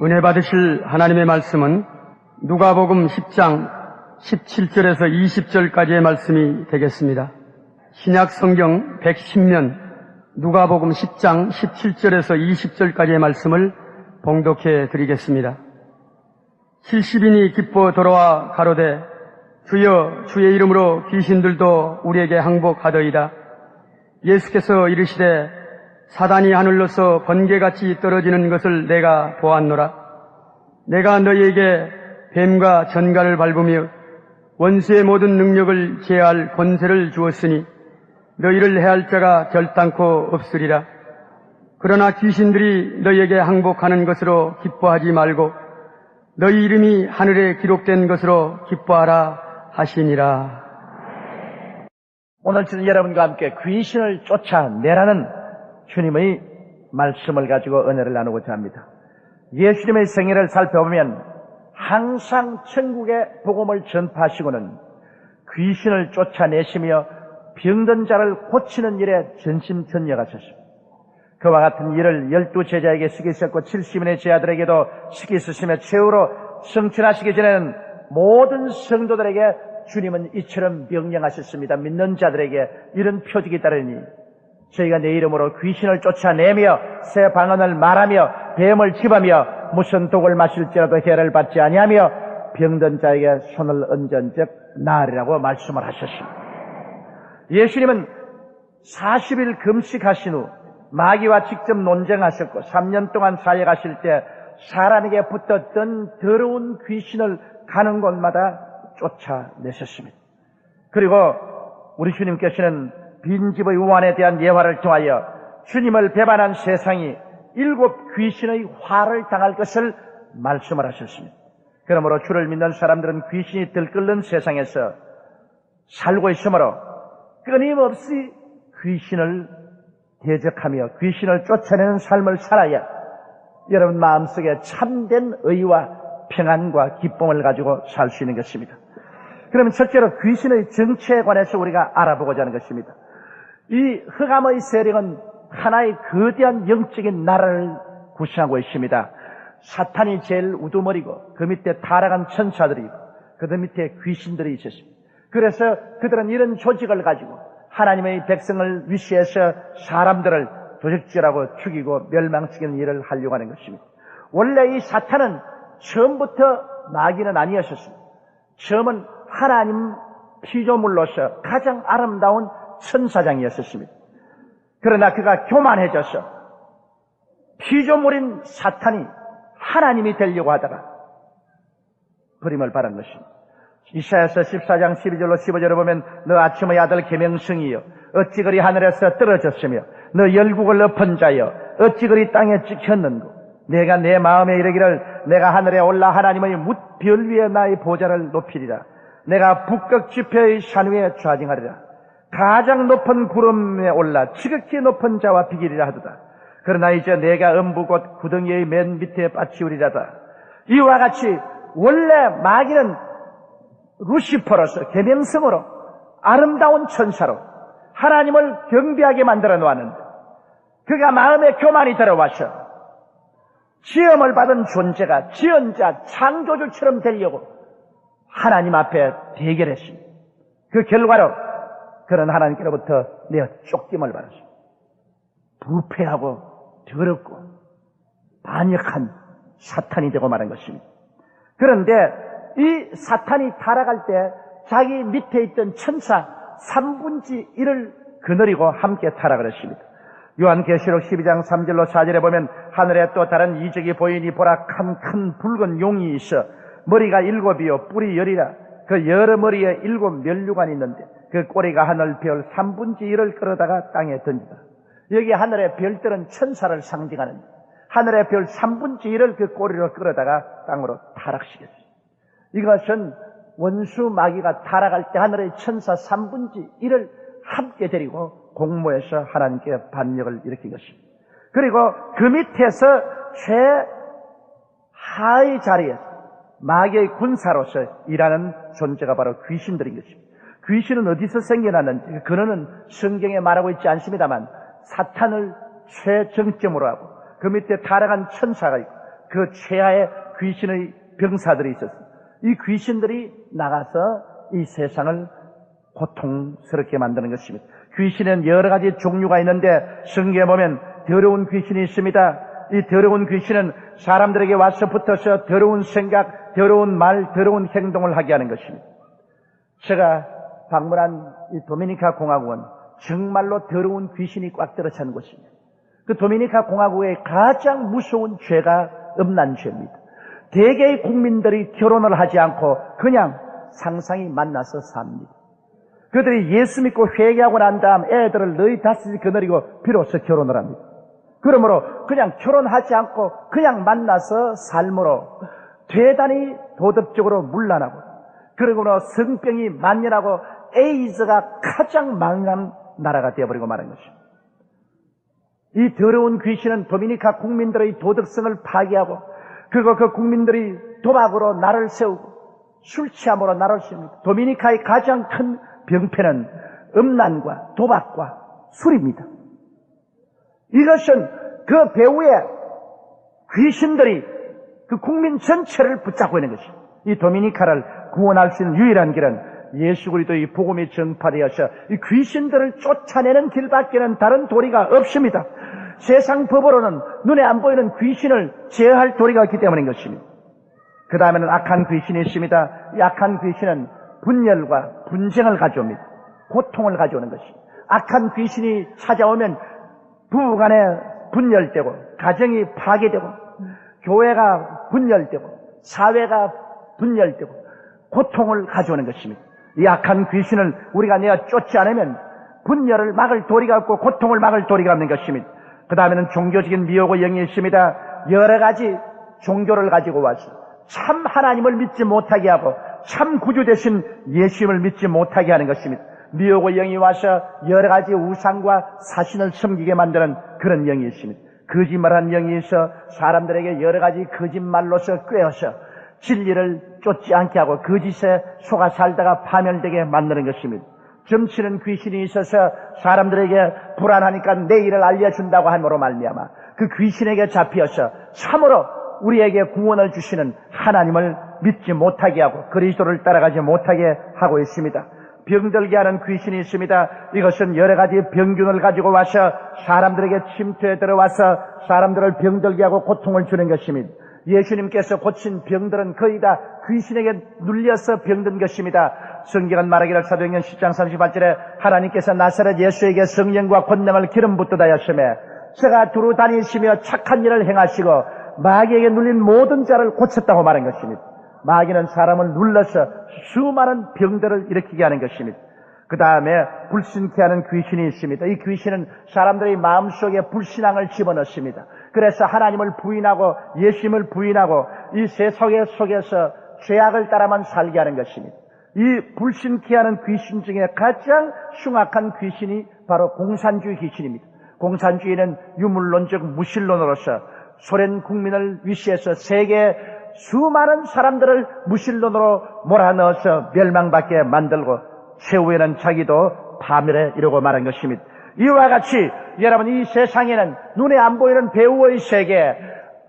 은혜 받으실 하나님의 말씀은 누가복음 10장 17절에서 20절까지의 말씀이 되겠습니다. 신약 성경 110면 누가복음 10장 17절에서 20절까지의 말씀을 봉독해 드리겠습니다. 70인이 기뻐 돌아와 가로되 주여 주의 이름으로 귀신들도 우리에게 항복하더이다. 예수께서 이르시되 사단이 하늘로서 번개같이 떨어지는 것을 내가 보았노라. 내가 너희에게 뱀과 전갈을 밟으며 원수의 모든 능력을 제할 권세를 주었으니 너희를 해할 자가 결단코 없으리라. 그러나 귀신들이 너희에게 항복하는 것으로 기뻐하지 말고 너희 이름이 하늘에 기록된 것으로 기뻐하라 하시니라. 오늘 저는 여러분과 함께 귀신을 쫓아내라는 주님의 말씀을 가지고 은혜를 나누고자 합니다. 예수님의 생애를 살펴보면 항상 천국의 복음을 전파하시고는 귀신을 쫓아내시며 병든 자를 고치는 일에 전심전력하셨습니다. 그와 같은 일을 12제자에게 시키셨고 70인의 제자들에게도 시키셨으며 최후로 성천하시기 전에는 모든 성도들에게 주님은 이처럼 명령하셨습니다. 믿는 자들에게 이런 표적이 따르니 저희가 내 이름으로 귀신을 쫓아내며 새 방언을 말하며 뱀을 집으며 무슨 독을 마실지라도 해를 받지 아니하며 병든 자에게 손을 얹은즉 나으리라고 말씀을 하셨습니다. 예수님은 40일 금식하신 후 마귀와 직접 논쟁하셨고 3년 동안 사역하실 때 사람에게 붙었던 더러운 귀신을 가는 곳마다 쫓아내셨습니다. 그리고 우리 주님께서는 빈집의 우환에 대한 예화를 통하여 주님을 배반한 세상이 7 귀신의 화를 당할 것을 말씀을 하셨습니다. 그러므로 주를 믿는 사람들은 귀신이 들끓는 세상에서 살고 있으므로 끊임없이 귀신을 대적하며 귀신을 쫓아내는 삶을 살아야 여러분 마음속에 참된 의와 평안과 기쁨을 가지고 살 수 있는 것입니다. 그러면 첫째로 귀신의 정체에 관해서 우리가 알아보고자 하는 것입니다. 이 흑암의 세력은 하나의 거대한 영적인 나라를 구성하고 있습니다. 사탄이 제일 우두머리고 그 밑에 타락한 천사들이고 그 밑에 귀신들이 있었습니다. 그래서 그들은 이런 조직을 가지고 하나님의 백성을 위시해서 사람들을 도적질하고 죽이고 멸망시키는 일을 하려고 하는 것입니다. 원래 이 사탄은 처음부터 마귀는 아니었습니다. 처음은 하나님 피조물로서 가장 아름다운 천사장이었습니다. 그러나 그가 교만해져서 피조물인 사탄이 하나님이 되려고 하다가 버림을 받은 것입니다. 이사야서 14장 12절로 15절을 보면 너 아침의 아들 계명성이여 어찌 그리 하늘에서 떨어졌으며 너 열국을 엎은 자여 어찌 그리 땅에 찍혔는고 내가 내 마음에 이르기를 내가 하늘에 올라 하나님의 뭇별 위에 나의 보좌를 높이리라. 내가 북극 지표의 산 위에 좌징하리라. 가장 높은 구름에 올라 지극히 높은 자와 비기리라 하도다. 그러나 이제 내가 음부 곧 구덩이의 맨 밑에 빠치우리라다. 이와 같이 원래 마귀는 루시퍼로서 계명성으로 아름다운 천사로 하나님을 경배하게 만들어 놓았는데 그가 마음에 교만이 들어와서 지음을 받은 존재가 지은자 창조주처럼 되려고 하나님 앞에 대결했습니다. 그 결과로 그런 하나님께로부터 내어 쫓김을 받았습니다. 부패하고 더럽고 반역한 사탄이 되고 말한 것입니다. 그런데 이 사탄이 타락할 때 자기 밑에 있던 천사 3분의 1을 거느리고 함께 타락을 했습니다. 요한계시록 12장 3절로 4절에 보면 하늘에 또 다른 이적이 보이니 보라 큰 붉은 용이 있어 머리가 7이요 뿔이 10이라 그 여러 머리에 7 면류관이 있는데 그 꼬리가 하늘 별 3분의 1을 끌어다가 땅에 던지다. 여기 하늘의 별들은 천사를 상징하는 하늘의 별 3분의 1을 그 꼬리로 끌어다가 땅으로 타락시켰어요. 이것은 원수 마귀가 타락할 때 하늘의 천사 3분의 1을 함께 데리고 공모해서 하나님께 반역을 일으킨 것입니다. 그리고 그 밑에서 최하의 자리에서 마귀의 군사로서 일하는 존재가 바로 귀신들인 것입니다. 귀신은 어디서 생겨났는지 그는 성경에 말하고 있지 않습니다만 사탄을 최정점으로 하고 그 밑에 타락한 천사가 있고 그 최하의 귀신의 병사들이 있었습니다. 이 귀신들이 나가서 이 세상을 고통스럽게 만드는 것입니다. 귀신은 여러 가지 종류가 있는데 성경에 보면 더러운 귀신이 있습니다. 이 더러운 귀신은 사람들에게 와서 붙어서 더러운 생각, 더러운 말, 더러운 행동을 하게 하는 것입니다. 제가 방문한 이 도미니카 공화국은 정말로 더러운 귀신이 꽉 들어찬 곳입니다. 그 도미니카 공화국의 가장 무서운 죄가 음란죄입니다. 대개의 국민들이 결혼을 하지 않고 그냥 상상이 만나서 삽니다. 그들이 예수 믿고 회개하고 난 다음 애들을 너희 다섯이 거느리고 비로소 결혼을 합니다. 그러므로 그냥 결혼하지 않고 그냥 만나서 삶으로 대단히 도덕적으로 문란하고, 그리고 성병이 만연하고 에이즈가 가장 망한 나라가 되어버리고 말한 것입니다. 이 더러운 귀신은 도미니카 국민들의 도덕성을 파괴하고, 그리고 그 국민들이 도박으로 나를 세우고 술 취함으로 나를 세웁니다. 도미니카의 가장 큰 병폐는 음란과 도박과 술입니다. 이것은 그 배후에 귀신들이 그 국민 전체를 붙잡고 있는 것입니다. 이 도미니카를 구원할 수 있는 유일한 길은 예수 그리스도의 복음이 전파되어서 이 귀신들을 쫓아내는 길밖에는 다른 도리가 없습니다. 세상 법으로는 눈에 안 보이는 귀신을 제어할 도리가 있기 때문인 것입니다. 그 다음에는 악한 귀신이 있습니다. 이 악한 귀신은 분열과 분쟁을 가져옵니다. 고통을 가져오는 것입니다. 악한 귀신이 찾아오면 부부간에 분열되고, 가정이 파괴되고, 교회가 분열되고, 사회가 분열되고 고통을 가져오는 것입니다. 이 악한 귀신을 우리가 내어 쫓지 않으면 분열을 막을 도리가 없고 고통을 막을 도리가 없는 것입니다. 그 다음에는 종교적인 미혹의 영이 있습니다. 여러 가지 종교를 가지고 와서 참 하나님을 믿지 못하게 하고 참 구주 되신 예수님을 믿지 못하게 하는 것입니다. 미혹의 영이 와서 여러 가지 우상과 사신을 섬기게 만드는 그런 영이 있습니다. 거짓말하는 영이 있어 사람들에게 여러 가지 거짓말로서 꿰어서 진리를 쫓지 않게 하고 거짓에 속아 살다가 파멸되게 만드는 것입니다. 점치는 귀신이 있어서 사람들에게 불안하니까 내일을 알려준다고 함으로 말미암아 그 귀신에게 잡혀서 참으로 우리에게 구원을 주시는 하나님을 믿지 못하게 하고 그리스도를 따라가지 못하게 하고 있습니다. 병들게 하는 귀신이 있습니다. 이것은 여러 가지 병균을 가지고 와서 사람들에게 침투해 들어와서 사람들을 병들게 하고 고통을 주는 것입니다. 예수님께서 고친 병들은 거의 다 귀신에게 눌려서 병든 것입니다. 성경은 말하기를 사도행전 10장 38절에 하나님께서 나사렛 예수에게 성령과 권능을 기름 붓듯 하였으며 저가 두루 다니시며 착한 일을 행하시고 마귀에게 눌린 모든 자를 고쳤다고 말한 것입니다. 마귀는 사람을 눌러서 수많은 병들을 일으키게 하는 것입니다. 그 다음에 불신케 하는 귀신이 있습니다. 이 귀신은 사람들의 마음속에 불신앙을 집어넣습니다. 그래서 하나님을 부인하고 예수님을 부인하고 이 세상의 속에서 죄악을 따라만 살게 하는 것입니다. 이 불신케 하는 귀신 중에 가장 흉악한 귀신이 바로 공산주의 귀신입니다. 공산주의는 유물론적 무신론으로서 소련 국민을 위시해서 세계 수많은 사람들을 무신론으로 몰아넣어서 멸망받게 만들고 최후에는 자기도 파멸에 이르고 말한 것입니다. 이와 같이 여러분 이 세상에는 눈에 안 보이는 배우의 세계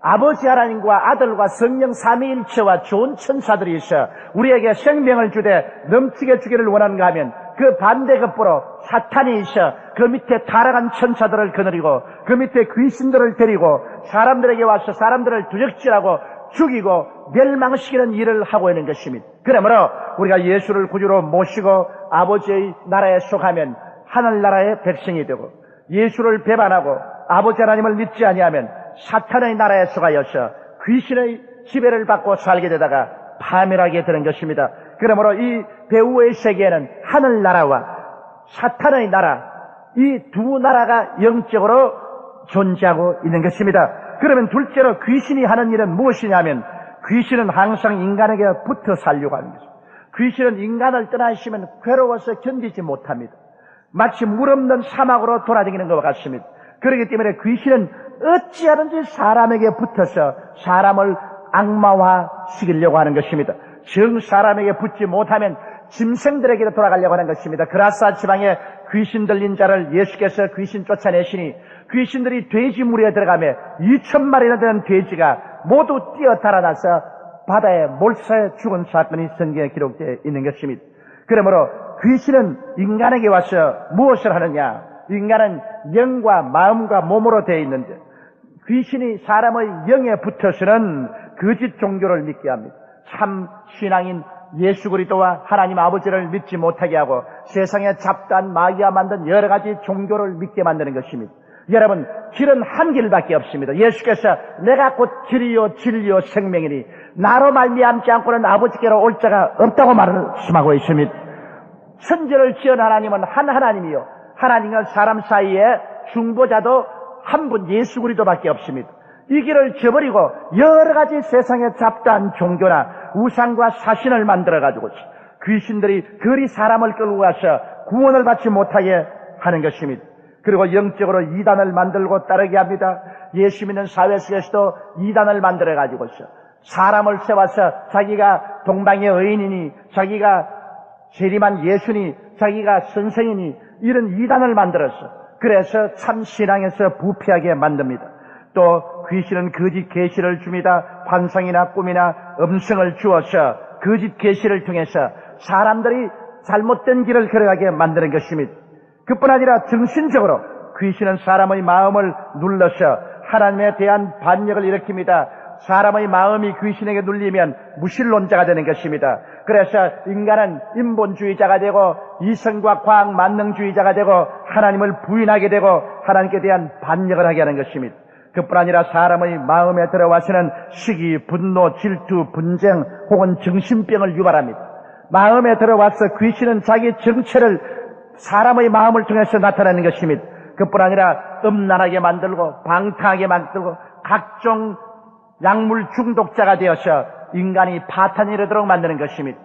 아버지 하나님과 아들과 성령 삼위일체와 좋은 천사들이 있어 우리에게 생명을 주되 넘치게 주기를 원하는가 하면 그 반대급부로 사탄이 있어 그 밑에 타락한 천사들을 거느리고 그 밑에 귀신들을 데리고 사람들에게 와서 사람들을 두적질하고 죽이고 멸망시키는 일을 하고 있는 것입니다. 그러므로 우리가 예수를 구주로 모시고 아버지의 나라에 속하면 하늘나라의 백성이 되고 예수를 배반하고 아버지 하나님을 믿지 아니하면 사탄의 나라에 속하여서 귀신의 지배를 받고 살게 되다가 파멸하게 되는 것입니다. 그러므로 이 배후의 세계에는 하늘나라와 사탄의 나라 이 두 나라가 영적으로 존재하고 있는 것입니다. 그러면 둘째로 귀신이 하는 일은 무엇이냐면 귀신은 항상 인간에게 붙어 살려고 하는 것입니다. 귀신은 인간을 떠나시면 괴로워서 견디지 못합니다. 마치 물 없는 사막으로 돌아다니는 것과 같습니다. 그렇기 때문에 귀신은 어찌하든지 사람에게 붙어서 사람을 악마화시키려고 하는 것입니다. 정 사람에게 붙지 못하면 짐승들에게로 돌아가려고 하는 것입니다. 그라사 지방에 귀신 들린 자를 예수께서 귀신 쫓아내시니 귀신들이 돼지 무리에 들어가며 2,000마리나 되는 돼지가 모두 뛰어 달아나서 바다에 몰사해 죽은 사건이 성경에 기록되어 있는 것입니다. 그러므로 귀신은 인간에게 와서 무엇을 하느냐? 인간은 영과 마음과 몸으로 되어 있는데 귀신이 사람의 영에 붙어서는 거짓 종교를 믿게 합니다. 참 신앙인 예수 그리스도와 하나님 아버지를 믿지 못하게 하고 세상에 잡다한 마귀가 만든 여러 가지 종교를 믿게 만드는 것입니다. 여러분, 길은 한 길밖에 없습니다. 예수께서 내가 곧 길이요 진리요 생명이니 나로 말미암지 않고는 아버지께로 올 자가 없다고 말씀하고 있습니다. 천지를 지은 하나님은 한 하나님이요, 하나님과 사람 사이에 중보자도 한 분 예수 그리스도밖에 없습니다. 이 길을 저버리고 여러 가지 세상에 잡다한 종교나 우상과 사신을 만들어가지고 귀신들이 그리 사람을 끌고 가서 구원을 받지 못하게 하는 것입니다. 그리고 영적으로 이단을 만들고 따르게 합니다. 예수 믿는 사회 속에서도 이단을 만들어가지고서 사람을 세워서 자기가 동방의 의인이니 자기가 재림한 예수니 자기가 선생이니 이런 이단을 만들어서 그래서 참 신앙에서 부패하게 만듭니다. 또 귀신은 거짓 계시를 줍니다. 환상이나 꿈이나 음성을 주어서 거짓 계시를 통해서 사람들이 잘못된 길을 걸어가게 만드는 것입니다. 그뿐 아니라 정신적으로 귀신은 사람의 마음을 눌러서 하나님에 대한 반역을 일으킵니다. 사람의 마음이 귀신에게 눌리면 무신론자가 되는 것입니다. 그래서 인간은 인본주의자가 되고 이성과 과학 만능주의자가 되고 하나님을 부인하게 되고 하나님께 대한 반역을 하게 하는 것입니다. 그뿐 아니라 사람의 마음에 들어와서는 시기, 분노, 질투, 분쟁 혹은 정신병을 유발합니다. 마음에 들어와서 귀신은 자기 정체를 사람의 마음을 통해서 나타내는 것입니다. 그뿐 아니라 음란하게 만들고 방탕하게 만들고 각종 약물 중독자가 되어서 인간이 파탄이 이르도록 만드는 것입니다.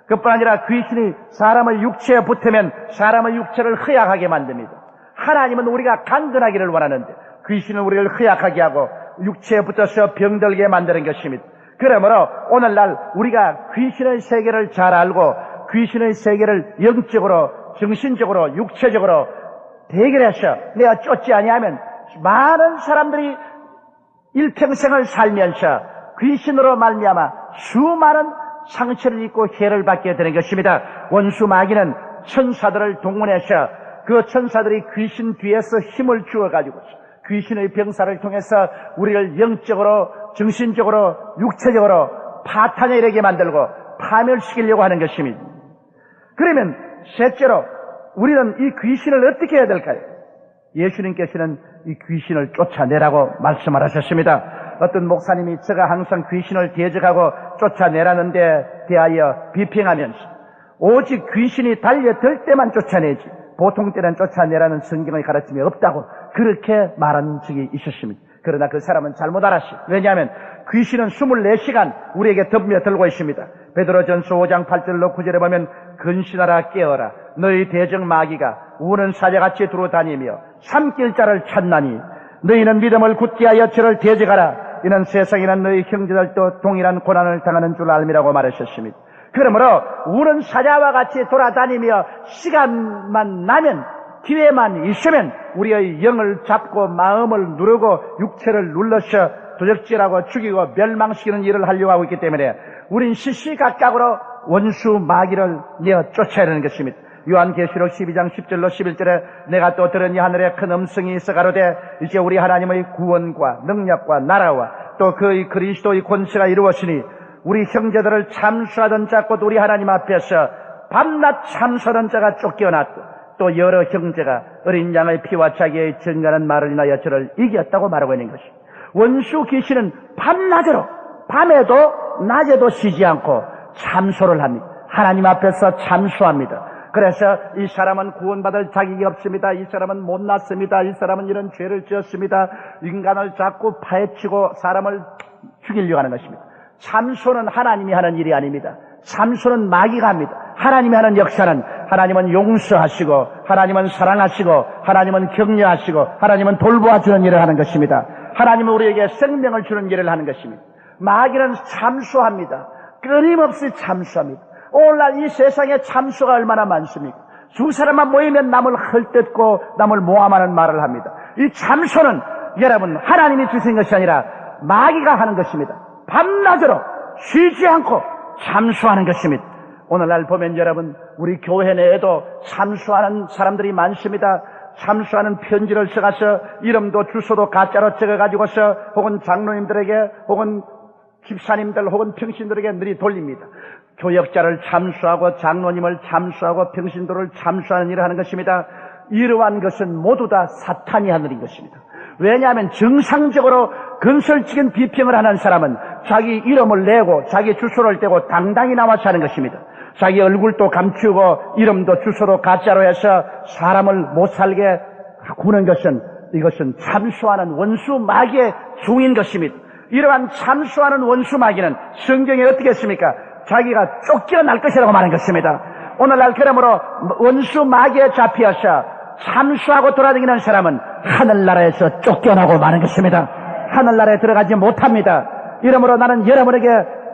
그뿐 아니라 귀신이 사람의 육체에 붙으면 사람의 육체를 허약하게 만듭니다. 하나님은 우리가 강건하기를 원하는데 귀신은 우리를 허약하게 하고 육체에 붙어서 병들게 만드는 것입니다. 그러므로 오늘날 우리가 귀신의 세계를 잘 알고 귀신의 세계를 영적으로, 정신적으로, 육체적으로 대결해서 내가 쫓지 아니하면 많은 사람들이 일평생을 살면서 귀신으로 말미암아 수많은 상처를 입고 해를 받게 되는 것입니다. 원수 마귀는 천사들을 동원해서 그 천사들이 귀신 뒤에서 힘을 주어가지고 귀신의 병사를 통해서 우리를 영적으로, 정신적으로, 육체적으로 파탄에 이르게 만들고 파멸시키려고 하는 것입니다. 그러면 셋째로 우리는 이 귀신을 어떻게 해야 될까요? 예수님께서는 이 귀신을 쫓아내라고 말씀을 하셨습니다. 어떤 목사님이 제가 항상 귀신을 대적하고 쫓아내라는 데 대하여 비평하면서 오직 귀신이 달려들 때만 쫓아내지 보통 때는 쫓아내라는 성경의 가르침이 없다고 그렇게 말한 적이 있었습니다. 그러나 그 사람은 잘못 알았어요. 왜냐하면 귀신은 24시간 우리에게 덤벼들고 있습니다. 베드로전서 5장 8절로 9절에 보면 근신하라 깨어라 너희 대적 마귀가 우는 사자같이 두루다니며 삼킬 자를 찾나니 너희는 믿음을 굳게 하여 저를 대적하라 이는 세상이나 너희 형제들도 동일한 고난을 당하는 줄 알미라고 말하셨습니다. 그러므로 우는 사자와 같이 돌아다니며 시간만 나면 기회만 있으면 우리의 영을 잡고 마음을 누르고 육체를 눌러서 도적질하고 죽이고 멸망시키는 일을 하려고 하고 있기 때문에 우린 시시각각으로 원수 마귀를 내어 쫓아야 하는 것입니다. 요한계시록 12장 10절로 11절에 내가 또 들으니 하늘에 큰 음성이 있어 가로되 이제 우리 하나님의 구원과 능력과 나라와 또 그의 그리스도의 권세가 이루어지니 우리 형제들을 참수하던 자 곧 우리 하나님 앞에서 밤낮 참수하던 자가 쫓겨났고 또 여러 형제가 어린 양의 피와 자기의 증거하는 말을 인하여 저를 이겼다고 말하고 있는 것입니다. 원수 귀신은 밤낮으로 밤에도 낮에도 쉬지 않고 참소를 합니다. 하나님 앞에서 참수합니다. 그래서 이 사람은 구원받을 자격이 없습니다. 이 사람은 못났습니다. 이 사람은 이런 죄를 지었습니다. 인간을 자꾸 파헤치고 사람을 죽이려고 하는 것입니다. 참소는 하나님이 하는 일이 아닙니다. 참소는 마귀가 합니다. 하나님이 하는 역사는 하나님은 용서하시고 하나님은 사랑하시고 하나님은 격려하시고 하나님은 돌보아주는 일을 하는 것입니다. 하나님은 우리에게 생명을 주는 일을 하는 것입니다. 마귀는 참소합니다. 끊임없이 참소합니다. 오늘날 이 세상에 참소가 얼마나 많습니까? 두 사람만 모이면 남을 헐뜯고 남을 모함하는 말을 합니다. 이 참소는 여러분 하나님이 주신 것이 아니라 마귀가 하는 것입니다. 밤낮으로 쉬지 않고 참수하는 것입니다. 오늘날 보면 여러분, 우리 교회 내에도 참수하는 사람들이 많습니다. 참수하는 편지를 써가서 이름도 주소도 가짜로 적어가지고서 혹은 장로님들에게 혹은 집사님들 혹은 평신들에게 늘이 돌립니다. 교역자를 참수하고 장로님을 참수하고 평신도를 참수하는 일을 하는 것입니다. 이러한 것은 모두 다 사탄이 하는 일인 것입니다. 왜냐하면 정상적으로 건설적인 비평을 하는 사람은 자기 이름을 내고 자기 주소를 떼고 당당히 나와서 하는 것입니다. 자기 얼굴도 감추고 이름도 주소도 가짜로 해서 사람을 못 살게 구는 것은 이것은 참수하는 원수 마귀의 중인 것입니다. 이러한 참수하는 원수 마귀는 성경에 어떻게 했습니까? 자기가 쫓겨날 것이라고 말한 것입니다. 오늘날 그러므로 원수 마귀에 잡혀서 참수하고 돌아다니는 사람은 하늘나라에서 쫓겨나고 마는 것입니다. 하늘나라에 들어가지 못합니다. 이러므로 나는 여러분에게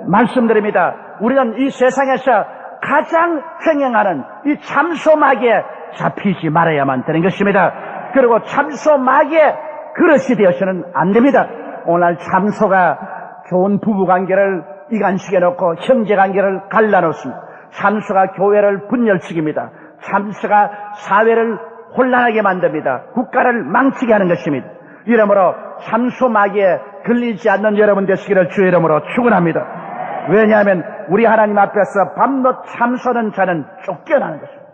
말씀드립니다. 우리는 이 세상에서 가장 횡행하는 이 참소 마귀에 잡히지 말아야만 되는 것입니다. 그리고 참소 마귀의 그릇이 되어서는 안 됩니다. 오늘 참소가 좋은 부부관계를 이간시켜 놓고 형제관계를 갈라놓습니다. 참소가 교회를 분열시킵니다. 참소가 사회를 혼란하게 만듭니다. 국가를 망치게 하는 것입니다. 이러므로 참소 마귀에 걸리지 않는 여러분 되시기를 주의 이름으로 축원합니다. 왜냐하면 우리 하나님 앞에서 밤낮 참소하는 자는 쫓겨나는 것입니다.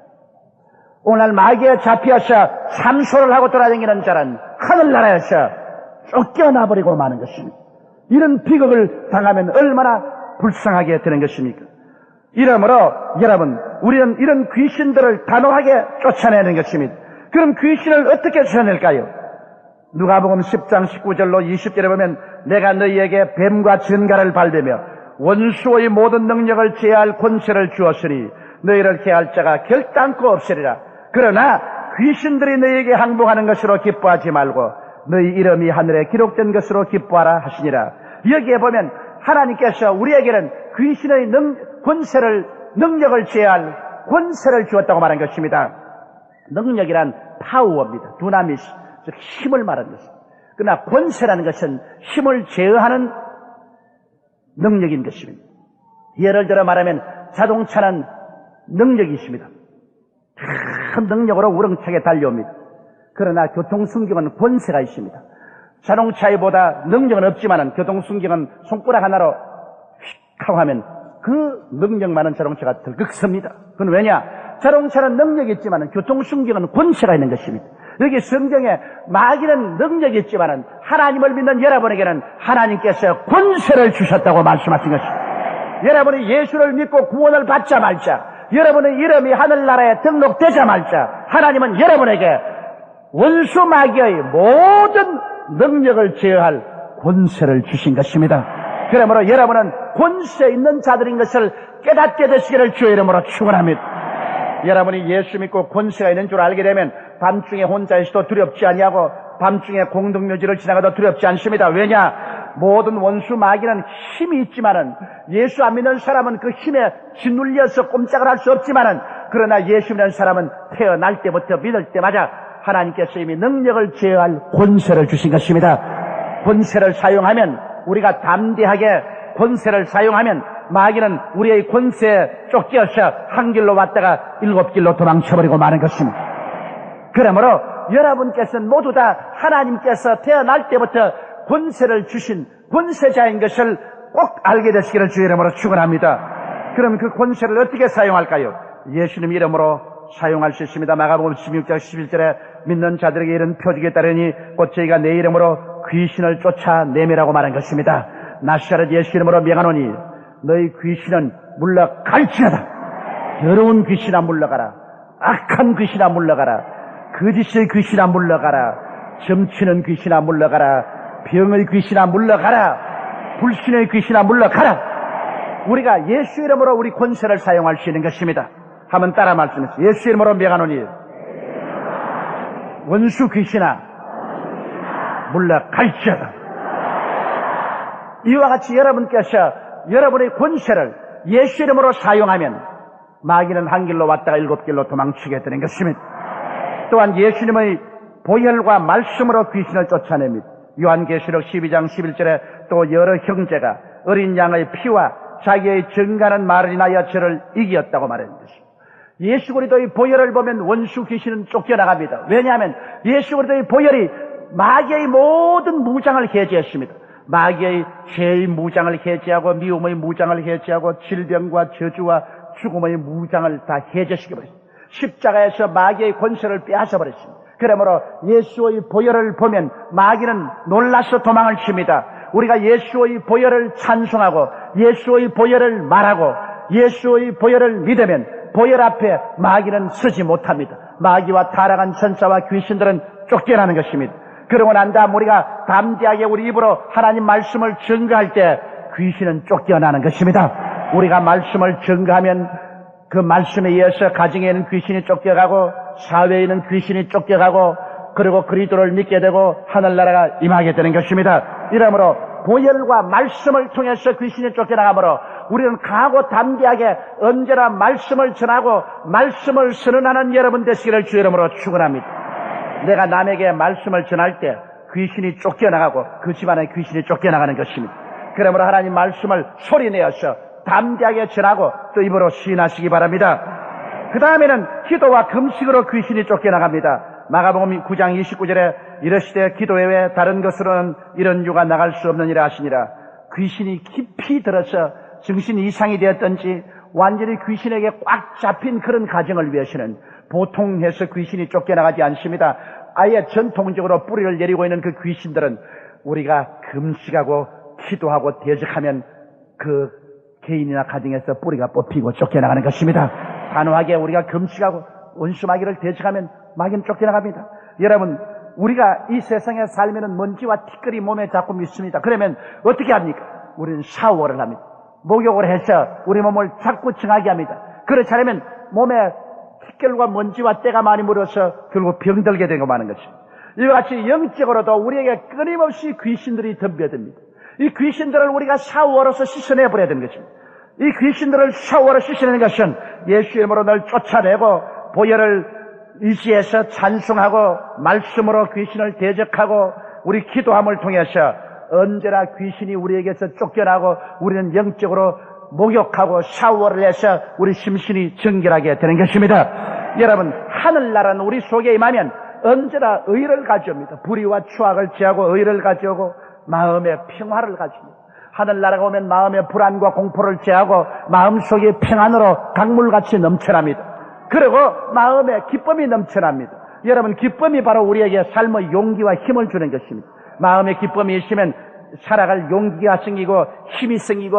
오늘 마귀에 잡혀서 참소를 하고 돌아다니는 자는 하늘나라에서 쫓겨나버리고 마는 것입니다. 이런 비극을 당하면 얼마나 불쌍하게 되는 것입니까? 이러므로 여러분, 우리는 이런 귀신들을 단호하게 쫓아내는 것입니다. 그럼 귀신을 어떻게 쫓아낼까요? 누가복음 10장 19절로 20절에 보면 내가 너희에게 뱀과 전갈을 발되며 원수의 모든 능력을 제할 권세를 주었으니 너희를 해할 자가 결단코 없으리라. 그러나 귀신들이 너희에게 항복하는 것으로 기뻐하지 말고 너희 이름이 하늘에 기록된 것으로 기뻐하라 하시니라. 여기에 보면 하나님께서 우리에게는 귀신의 능력을 제할 권세를 주었다고 말한 것입니다. 능력이란 파워입니다. 두나미스, 즉 힘을 말하는 것입니다. 그러나 권세라는 것은 힘을 제어하는 능력인 것입니다. 예를 들어 말하면 자동차는 능력이 있습니다. 큰 능력으로 우렁차게 달려옵니다. 그러나 교통순경은 권세가 있습니다. 자동차보다 능력은 없지만 교통순경은 손가락 하나로 휙 하고 하면 그 능력 많은 자동차가 들끓습니다. 그건 왜냐? 자동차는 능력이 있지만 교통순경은 권세가 있는 것입니다. 여기 성경에 마귀는 능력이 있지만 하나님을 믿는 여러분에게는 하나님께서 권세를 주셨다고 말씀하신 것입니다. 여러분이 예수를 믿고 구원을 받자 말자, 여러분의 이름이 하늘나라에 등록되자 말자, 하나님은 여러분에게 원수 마귀의 모든 능력을 제어할 권세를 주신 것입니다. 그러므로 여러분은 권세 있는 자들인 것을 깨닫게 되시기를 주의 이름으로 축원합니다. 여러분이 예수 믿고 권세가 있는 줄 알게 되면 밤중에 혼자 있어도 두렵지 아니하고 밤중에 공동묘지를 지나가도 두렵지 않습니다. 왜냐? 모든 원수 마귀는 힘이 있지만은 예수 안 믿는 사람은 그 힘에 짓눌려서 꼼짝을 할 수 없지만은 그러나 예수 믿는 사람은 태어날 때부터 믿을 때마다 하나님께서 이미 능력을 제어할 권세를 주신 것입니다. 권세를 사용하면 우리가 담대하게 권세를 사용하면 마귀는 우리의 권세에 쫓겨서 한 길로 왔다가 7길로 도망쳐버리고 마는 것입니다. 그러므로 여러분께서는 모두 다 하나님께서 태어날 때부터 권세를 주신 권세자인 것을 꼭 알게 되시기를 주의 이름으로 축원합니다. 그럼 그 권세를 어떻게 사용할까요? 예수님 이름으로 사용할 수 있습니다. 마가복음 16장 11절에 믿는 자들에게 이런 표적에 따르니 곧 저희가 내 이름으로 귀신을 쫓아내미라고 말한 것입니다. 나사렛 예수 이름으로 명하노니 너희 귀신은 물러갈지어다. 더러운 귀신아 물러가라. 악한 귀신아 물러가라. 거짓의 귀신아 물러가라. 점치는 귀신아 물러가라. 병의 귀신아 물러가라. 불신의 귀신아 물러가라. 우리가 예수 이름으로 우리 권세를 사용할 수 있는 것입니다. 한번 따라 말씀하세요. 예수 이름으로 명하노니 원수 귀신아 물러갈지어다. 이와 같이 여러분께서 여러분의 권세를 예수 이름으로 사용하면 마귀는 한 길로 왔다가 7길로 도망치게 되는 것입니다. 또한 예수님의 보혈과 말씀으로 귀신을 쫓아냅니다. 요한계시록 12장 11절에 또 여러 형제가 어린 양의 피와 자기의 증가하는 말을 인하여 저를 이겼다고 말하는 것입니다. 예수 그리스도의 보혈을 보면 원수 귀신은 쫓겨나갑니다. 왜냐하면 예수 그리스도의 보혈이 마귀의 모든 무장을 해제했습니다. 마귀의 죄의 무장을 해제하고 미움의 무장을 해제하고 질병과 저주와 죽음의 무장을 다 해제시켜버렸습니다. 십자가에서 마귀의 권세를 빼앗아버렸습니다. 그러므로 예수의 보혈을 보면 마귀는 놀라서 도망을 칩니다. 우리가 예수의 보혈을 찬송하고 예수의 보혈을 말하고 예수의 보혈을 믿으면 보혈 앞에 마귀는 서지 못합니다. 마귀와 타락한 천사와 귀신들은 쫓겨나는 것입니다. 그러고 난 다음 우리가 담대하게 우리 입으로 하나님 말씀을 증거할 때 귀신은 쫓겨나는 것입니다. 우리가 말씀을 증거하면 그 말씀에 의해서 가정에 있는 귀신이 쫓겨가고 사회에 있는 귀신이 쫓겨가고 그리고 그리스도를 믿게 되고 하늘나라가 임하게 되는 것입니다. 이러므로 보혈과 말씀을 통해서 귀신이 쫓겨나가므로 우리는 강하고 담대하게 언제나 말씀을 전하고 말씀을 선언하는 여러분 되시기를 주의 이름으로 축원합니다. 내가 남에게 말씀을 전할 때 귀신이 쫓겨나가고 그 집안에 귀신이 쫓겨나가는 것입니다. 그러므로 하나님 말씀을 소리내어서 담대하게 전하고 또 입으로 시인하시기 바랍니다. 그 다음에는 기도와 금식으로 귀신이 쫓겨나갑니다. 마가복음 9장 29절에 이르시되 기도 외에 다른 것으로는 이런 유가 나갈 수 없느니라 하시니라. 귀신이 깊이 들어서 정신 이상이 되었던지 완전히 귀신에게 꽉 잡힌 그런 가정을 위해서는 보통 해서 귀신이 쫓겨나가지 않습니다. 아예 전통적으로 뿌리를 내리고 있는 그 귀신들은 우리가 금식하고 기도하고 대적하면 그 개인이나 가정에서 뿌리가 뽑히고 쫓겨나가는 것입니다. 단호하게 우리가 금식하고 원수마귀를 대적하면 마귀는 쫓겨나갑니다. 여러분, 우리가 이 세상에 살면은 먼지와 티끌이 몸에 자꾸 묻습니다. 그러면 어떻게 합니까? 우리는 샤워를 합니다. 목욕을 해서 우리 몸을 자꾸 정하게 합니다. 그렇지 않으면 몸에 티끌과 먼지와 때가 많이 묻어서 결국 병들게 되고 마는 것입니다. 이와 같이 영적으로도 우리에게 끊임없이 귀신들이 덤벼듭니다. 이 귀신들을 우리가 샤워로서 씻어내버려야 되는 것입니다. 이 귀신들을 샤워로 씻어내는 것은 예수 이름으로 널 쫓아내고 보혈을 의지해서 찬송하고 말씀으로 귀신을 대적하고 우리 기도함을 통해서 언제나 귀신이 우리에게서 쫓겨나고 우리는 영적으로 목욕하고 샤워를 해서 우리 심신이 정결하게 되는 것입니다. 여러분, 하늘나라는 우리 속에 임하면 언제나 의를 가져옵니다. 불의와 추악을 제하고 의를 가져오고 마음의 평화를 가집니다. 하늘나라가 오면 마음의 불안과 공포를 제하고 마음속에 평안으로 강물같이 넘쳐납니다. 그리고 마음에 기쁨이 넘쳐납니다. 여러분, 기쁨이 바로 우리에게 삶의 용기와 힘을 주는 것입니다. 마음에 기쁨이 있으면 살아갈 용기가 생기고 힘이 생기고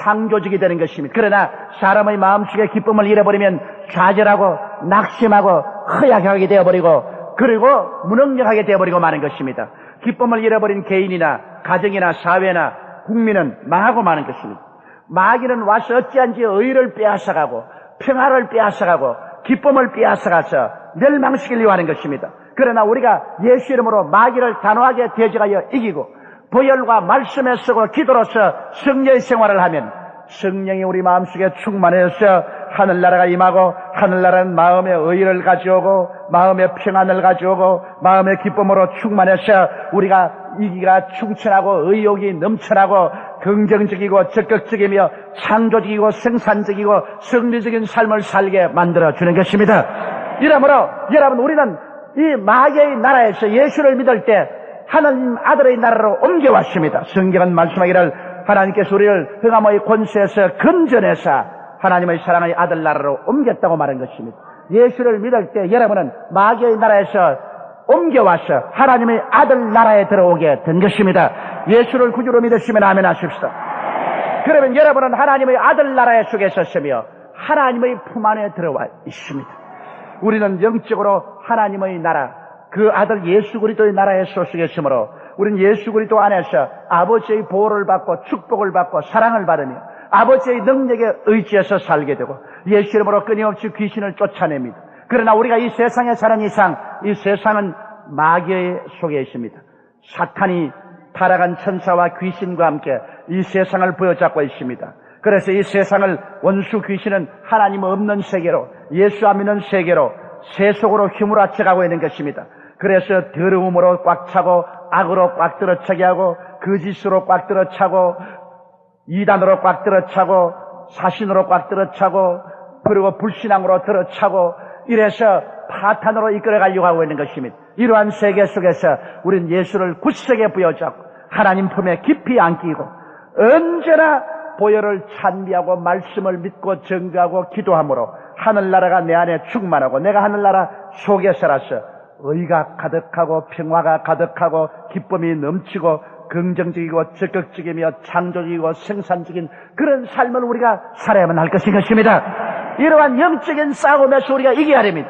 창조적이 되는 것입니다. 그러나 사람의 마음속에 기쁨을 잃어버리면 좌절하고 낙심하고 허약하게 되어버리고 그리고 무능력하게 되어버리고 마는 것입니다. 기쁨을 잃어버린 개인이나 가정이나 사회나 국민은 망하고 마는 것입니다. 마귀는 와서 어찌한지 의를 빼앗아가고 평화를 빼앗아가고 기쁨을 빼앗아가서 멸망시키려고 하는 것입니다. 그러나 우리가 예수 이름으로 마귀를 단호하게 대적하여 이기고 보혈과 말씀에 쓰고 기도로서 성령의 생활을 하면 성령이 우리 마음속에 충만해서 하늘나라가 임하고 하늘나라는 마음의 의를 가져오고 마음의 평안을 가져오고 마음의 기쁨으로 충만해서 우리가 이기가 충천하고 의욕이 넘쳐나고 긍정적이고 적극적이며 창조적이고 생산적이고 승리적인 삶을 살게 만들어주는 것입니다. 이러므로 여러분, 우리는 이 마귀의 나라에서 예수를 믿을 때 하나님 아들의 나라로 옮겨왔습니다. 성경은 말씀하기를 하나님께서 우리를 흑암의 권세에서 건져내사 하나님의 사랑의 아들 나라로 옮겼다고 말한 것입니다. 예수를 믿을 때 여러분은 마귀의 나라에서 옮겨와서 하나님의 아들 나라에 들어오게 된 것입니다. 예수를 구주로 믿으시면 아멘 하십시오. 그러면 여러분은 하나님의 아들 나라에 속에 있었으며 하나님의 품 안에 들어와 있습니다. 우리는 영적으로 하나님의 나라, 그 아들 예수 그리스도의 나라에 소속했으므로 우리는 예수 그리스도 안에서 아버지의 보호를 받고 축복을 받고 사랑을 받으며 아버지의 능력에 의지해서 살게 되고 예수 이름으로 끊임없이 귀신을 쫓아냅니다. 그러나 우리가 이 세상에 사는 이상 이 세상은 마귀의 속에 있습니다. 사탄이 타락한 천사와 귀신과 함께 이 세상을 부여잡고 있습니다. 그래서 이 세상을 원수 귀신은 하나님 없는 세계로 예수 안 믿는 세계로 세속으로 휘몰아쳐가고 있는 것입니다. 그래서 더러움으로 꽉 차고 악으로 꽉 들어차게 하고 거짓으로 꽉 들어차고 이단으로 꽉 들어차고 사신으로 꽉 들어차고 그리고 불신앙으로 들어차고 이래서 파탄으로 이끌어가려고 하고 있는 것입니다. 이러한 세계 속에서 우리는 예수를 굳세게 부여잡고 하나님 품에 깊이 안기고 언제나 보혈을 찬미하고 말씀을 믿고 증거하고 기도함으로 하늘나라가 내 안에 충만하고 내가 하늘나라 속에 살아서 의가 가득하고 평화가 가득하고 기쁨이 넘치고 긍정적이고 적극적이며 창조적이고 생산적인 그런 삶을 우리가 살아야만 할 것입니다. 이러한 영적인 싸움에서 우리가 이겨야 됩니다.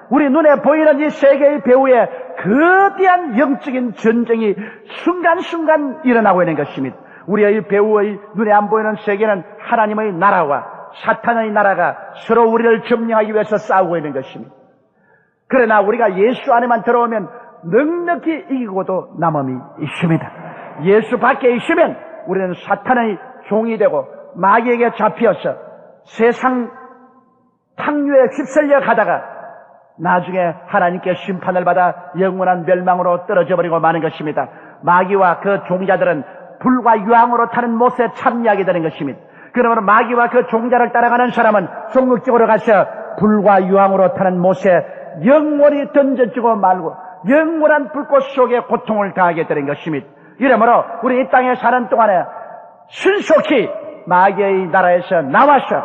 우리 눈에 보이는 이 세계의 배후에 거대한 영적인 전쟁이 순간순간 일어나고 있는 것입니다. 우리의 배후의 눈에 안 보이는 세계는 하나님의 나라와 사탄의 나라가 서로 우리를 점령하기 위해서 싸우고 있는 것입니다. 그러나 우리가 예수 안에만 들어오면 넉넉히 이기고도 남음이 있습니다. 예수 밖에 있으면 우리는 사탄의 종이 되고 마귀에게 잡혀서 세상 탕류에 휩쓸려 가다가 나중에 하나님께 심판을 받아 영원한 멸망으로 떨어져 버리고 마는 것입니다. 마귀와 그 종자들은 불과 유황으로 타는 못에 참여하게 되는 것입니다. 그러므로 마귀와 그 종자를 따라가는 사람은 종극적으로 가서 불과 유황으로 타는 못에 영원히 던져지고 말고 영원한 불꽃 속에 고통을 당하게 되는 것입니다. 이러므로 우리 이 땅에 사는 동안에 신속히 마귀의 나라에서 나와서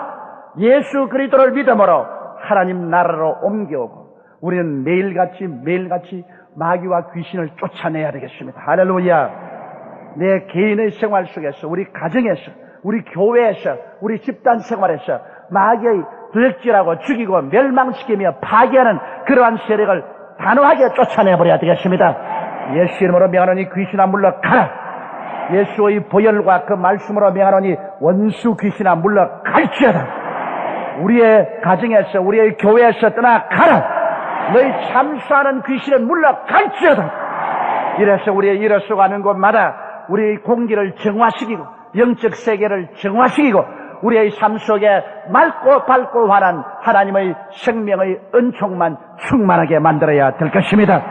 예수 그리스도를 믿음으로 하나님 나라로 옮겨오고 우리는 매일같이 마귀와 귀신을 쫓아내야 되겠습니다. 할렐루야. 내 개인의 생활 속에서 우리 가정에서 우리 교회에서 우리 집단 생활에서 마귀의 도적질하고 죽이고 멸망시키며 파괴하는 그러한 세력을 단호하게 쫓아내버려야 되겠습니다. 예수 이름으로 명하노니 귀신아 물러가라. 예수의 보혈과 그 말씀으로 명하노니 원수 귀신아 물러갈지어다. 우리의 가정에서 우리의 교회에서 떠나가라. 너희 참수하는 귀신은 물러갈지어다. 이래서 우리의 일어서가는 곳마다 우리의 공기를 정화시키고 영적 세계를 정화시키고 우리의 삶 속에 맑고 밝고 환한 하나님의 생명의 은총만 충만하게 만들어야 될 것입니다.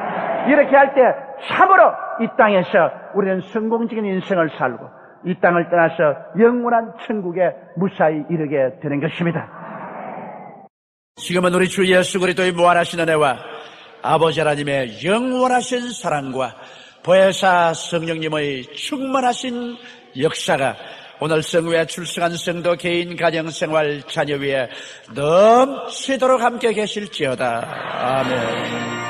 이렇게 할 때 참으로 이 땅에서 우리는 성공적인 인생을 살고 이 땅을 떠나서 영원한 천국에 무사히 이르게 되는 것입니다. 지금은 우리 주 예수 그리스도의 무한하신 은혜와 아버지 하나님의 영원하신 사랑과 보혜사 성령님의 충만하신 역사가 오늘 성회에 출석한 성도 개인 가정생활 자녀 위에 넘치도록 함께 계실지어다. 아멘.